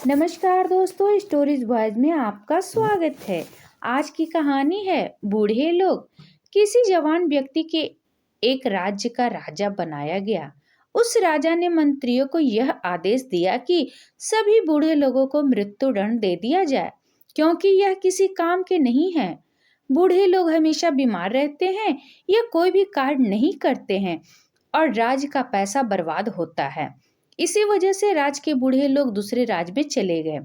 नमस्कार दोस्तों, stories boys में आपका स्वागत है। आज की कहानी है बूढ़े लोग। किसी जवान व्यक्ति के एक राज्य का राजा बनाया गया। उस राजा ने मंत्रियों को यह आदेश दिया कि सभी बूढ़े लोगों को मृत्यु दंड दे दिया जाए, क्योंकि यह किसी काम के नहीं है। बूढ़े लोग हमेशा बीमार रहते हैं या कोई भी कार्य नहीं करते हैं और राज्य का पैसा बर्बाद होता है। इसी वजह से राज्य के बूढ़े लोग दूसरे राज्य में चले गए।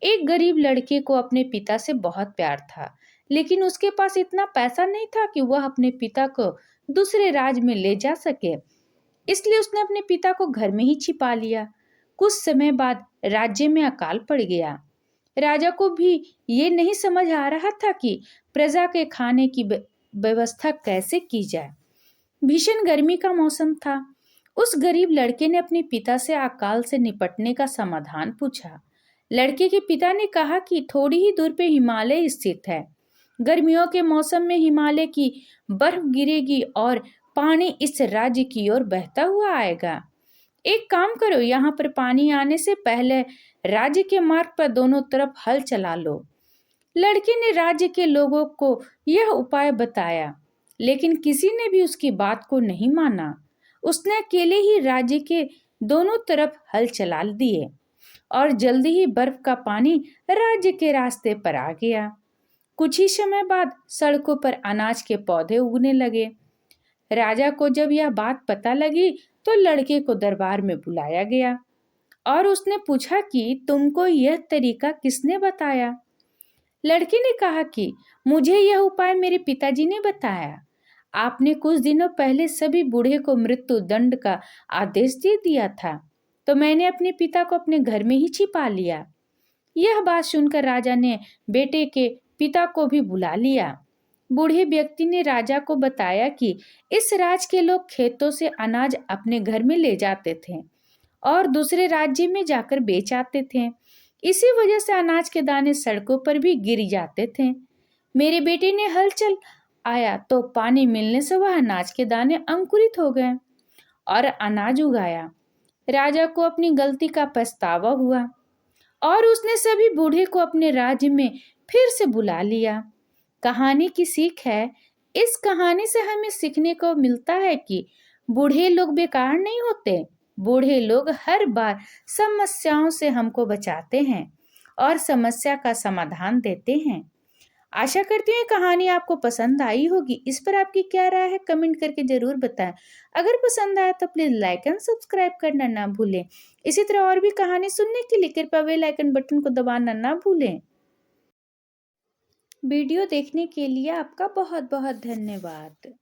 एक गरीब लड़के को अपने पिता से बहुत प्यार था, लेकिन उसके पास इतना पैसा नहीं था कि वह अपने पिता को दूसरे राज्य में ले जा सके। इसलिए उसने अपने पिता को घर में ही छिपा लिया। कुछ समय बाद राज्य में अकाल पड़ गया। राजा को भी ये नहीं समझ आ रहा था कि प्रजा के खाने की व्यवस्था कैसे की जाए। भीषण गर्मी का मौसम था। उस गरीब लड़के ने अपने पिता से अकाल से निपटने का समाधान पूछा। लड़के के पिता ने कहा कि थोड़ी ही दूर पे हिमालय स्थित है। गर्मियों के मौसम में हिमालय की बर्फ गिरेगी और पानी इस राज्य की ओर बहता हुआ आएगा। एक काम करो, यहाँ पर पानी आने से पहले राज्य के मार्ग पर दोनों तरफ हल चला लो। लड़के ने राज्य के लोगों को यह उपाय बताया, लेकिन किसी ने भी उसकी बात को नहीं माना। उसने अकेले ही राज्य के दोनों तरफ हल चला दिए और जल्दी ही बर्फ का पानी राज्य के रास्ते पर आ गया। कुछ ही समय बाद सड़कों पर अनाज के पौधे उगने लगे। राजा को जब यह बात पता लगी तो लड़के को दरबार में बुलाया गया और उसने पूछा कि तुमको यह तरीका किसने बताया। लड़के ने कहा कि मुझे यह उपाय मेरे पिताजी ने बताया। आपने कुछ दिनों पहले सभी बूढ़े को मृत्यु दंड का आदेश दे दिया था, तो मैंने अपने पिता को अपने घर में ही छिपा लिया। यह बात सुनकर राजा ने बेटे के पिता को भी बुला लिया। बूढ़े व्यक्ति ने राजा को बताया कि इस राज्य के लोग खेतों से अनाज अपने घर में ले जाते थे और दूसरे राज्य में जाकर बेच आते थे। इसी वजह से अनाज के दाने सड़कों पर भी गिर जाते थे। मेरे बेटे ने हल चल आया तो पानी मिलने से वह अनाज के दाने अंकुरित हो गए और अनाज उगाया। राजा को अपनी गलती का पछतावा हुआ और उसने सभी बूढ़े को अपने राज्य में फिर से बुला लिया। कहानी की सीख है, इस कहानी से हमें सीखने को मिलता है कि बूढ़े लोग बेकार नहीं होते। बूढ़े लोग हर बार समस्याओं से हमको बचाते हैं और समस्या का समाधान देते हैं। आशा करती हूँ ये कहानी आपको पसंद आई होगी। इस पर आपकी क्या राय है, कमेंट करके जरूर बताएं। अगर पसंद आया तो प्लीज लाइक एंड सब्सक्राइब करना ना भूलें। इसी तरह और भी कहानी सुनने के लिए कृपया बेल आइकन बटन को दबाना ना भूलें। वीडियो देखने के लिए आपका बहुत बहुत धन्यवाद।